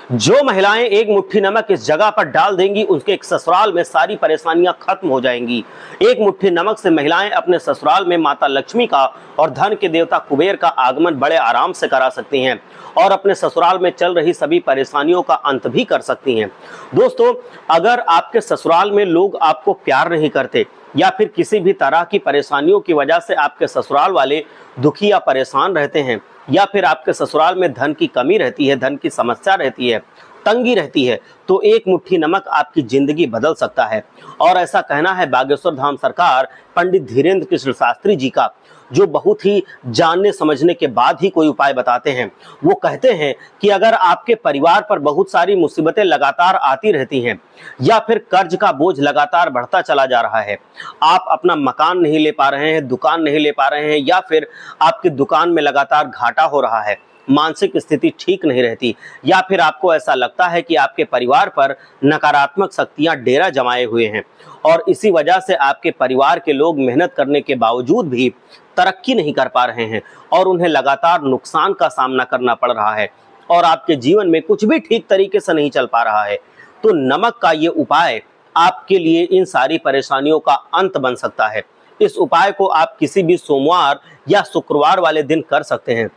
जो महिलाएं एक मुट्ठी नमक इस जगह पर डाल देंगी उनके एक ससुराल में सारी परेशानियां खत्म हो जाएंगी। एक मुट्ठी नमक से महिलाएं अपने ससुराल में माता लक्ष्मी का और धन के देवता कुबेर का आगमन बड़े आराम से करा सकती हैं और अपने ससुराल में चल रही सभी परेशानियों का अंत भी कर सकती हैं। दोस्तों, अगर आपके ससुराल में लोग आपको प्यार नहीं करते या फिर किसी भी तरह की परेशानियों की वजह से आपके ससुराल वाले दुखी या परेशान रहते हैं, या फिर आपके ससुराल में धन की कमी रहती है, धन की समस्या रहती है, तंगी रहती है, तो एक मुट्ठी नमक आपकी जिंदगी बदल सकता है। और ऐसा कहना है बागेश्वर धाम सरकार पंडित धीरेन्द्र कृष्ण शास्त्री जी का, जो बहुत ही जानने समझने के बाद ही कोई उपाय बताते हैं। वो कहते हैं कि अगर आपके परिवार पर बहुत सारी मुसीबतें लगातार आती रहती हैं या फिर कर्ज का बोझ लगातार बढ़ता चला जा रहा है, आप अपना मकान नहीं ले पा रहे हैं, दुकान नहीं ले पा रहे हैं, या फिर आपकी दुकान में लगातार घाटा हो रहा है, मानसिक स्थिति ठीक नहीं रहती, या फिर आपको ऐसा लगता है कि आपके परिवार पर नकारात्मक शक्तियां डेरा जमाए हुए हैं और इसी वजह से आपके परिवार के लोग मेहनत करने के बावजूद भी तरक्की नहीं कर पा रहे हैं और उन्हें लगातार नुकसान का सामना करना पड़ रहा है और आपके जीवन में कुछ भी ठीक तरीके से नहीं चल पा रहा है, तो नमक का ये उपाय आपके लिए इन सारी परेशानियों का अंत बन सकता है। इस उपाय को आप किसी भी सोमवार या शुक्रवार वाले दिन कर सकते हैं।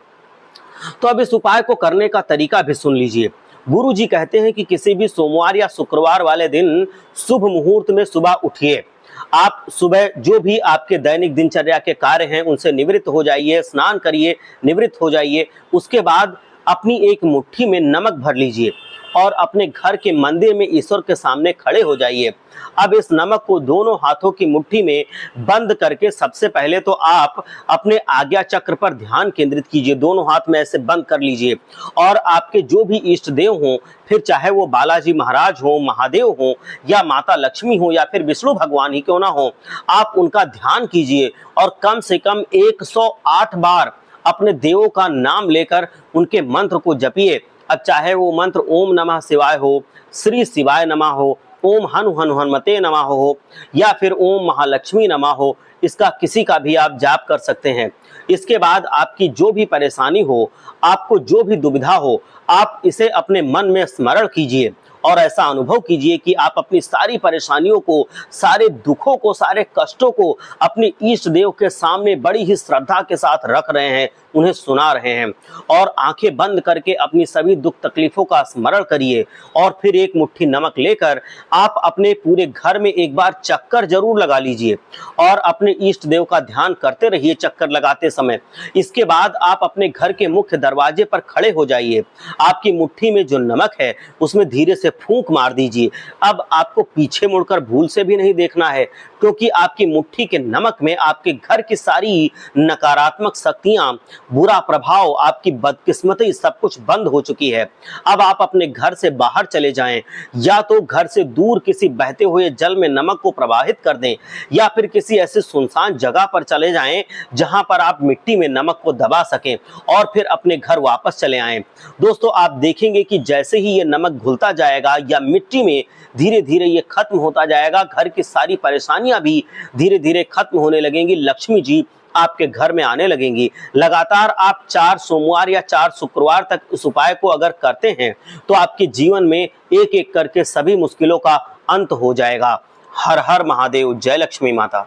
तो अब इस उपाय को करने का तरीका भी सुन लीजिए। गुरु जी कहते हैं कि किसी भी सोमवार या शुक्रवार वाले दिन शुभ मुहूर्त में सुबह उठिए। आप सुबह जो भी आपके दैनिक दिनचर्या के कार्य हैं उनसे निवृत्त हो जाइए, स्नान करिए, निवृत्त हो जाइए। उसके बाद अपनी एक मुट्ठी में नमक भर लीजिए और अपने घर के मंदिर में ईश्वर के सामने खड़े हो जाइए। अब इस नमक को दोनों हाथों की मुट्ठी में बंद करके सबसे पहले तो आप अपने आज्ञा चक्र पर ध्यान केंद्रित कीजिए। दोनों हाथ में ऐसे बंद कर लीजिए और आपके जो भी इष्ट देव हों, फिर चाहे वो बालाजी महाराज हो, महादेव हो, या माता लक्ष्मी हो, या फिर विष्णु भगवान ही क्यों ना हो, आप उनका ध्यान कीजिए और कम से कम 108 बार अपने देवों का नाम लेकर उनके मंत्र को जपिए। अब चाहे वो मंत्र ओम नमः शिवाय हो, श्री शिवाय नमः हो, ओम हनु हनु हनुमते नमः हो, या फिर ओम महालक्ष्मी नमः हो, इसका किसी का भी आप जाप कर सकते हैं। इसके बाद आपकी जो भी परेशानी हो, आपको जो भी दुविधा हो, आप इसे अपने मन में स्मरण कीजिए और ऐसा अनुभव कीजिए कि आप अपनी सारी परेशानियों को, सारे दुखों को, सारे कष्टों को अपने इष्ट देव के सामने बड़ी ही श्रद्धा के साथ रख रहे हैं, उन्हें सुना रहे हैं और आंखें बंद करके अपनी सभी दुख तकलीफों का स्मरण करिए। और फिर एक मुट्ठी नमक लेकर आप अपने पूरे घर में एक बार चक्कर जरूर लगा लीजिए और अपने इष्ट देव का ध्यान करते रहिए चक्कर लगाते समय। इसके बाद आप अपने घर के मुख्य दरवाजे पर खड़े हो जाइए। आपकी मुट्ठी में जो नमक है उसमें धीरे से फूंक मार दीजिए। अब आपको पीछे मुड़कर भूल से भी नहीं देखना है, क्योंकि आपकी मुट्ठी के नमक में आपके घर की सारी नकारात्मक शक्तियां, बुरा प्रभाव, आपकी बदकिस्मती सब कुछ बंद हो चुकी है। अब आप अपने घर से बाहर चले जाएं, या तो घर से दूर किसी बहते हुए जल में नमक को प्रवाहित कर दें, या फिर किसी ऐसे सुनसान जगह पर चले जाएं जहां पर आप मिट्टी में नमक को दबा सकें और फिर अपने घर वापस चले आएं। दोस्तों, आप देखेंगे कि जैसे ही ये नमक घुलता जाएगा या मिट्टी में धीरे धीरे ये खत्म होता जाएगा, घर की सारी परेशानियां भी धीरे धीरे खत्म होने लगेंगी। लक्ष्मी जी आपके घर में आने लगेंगी। लगातार आप 4 सोमवार या 4 शुक्रवार तक इस उपाय को अगर करते हैं तो आपके जीवन में एक एक करके सभी मुश्किलों का अंत हो जाएगा। हर हर महादेव। जय लक्ष्मी माता।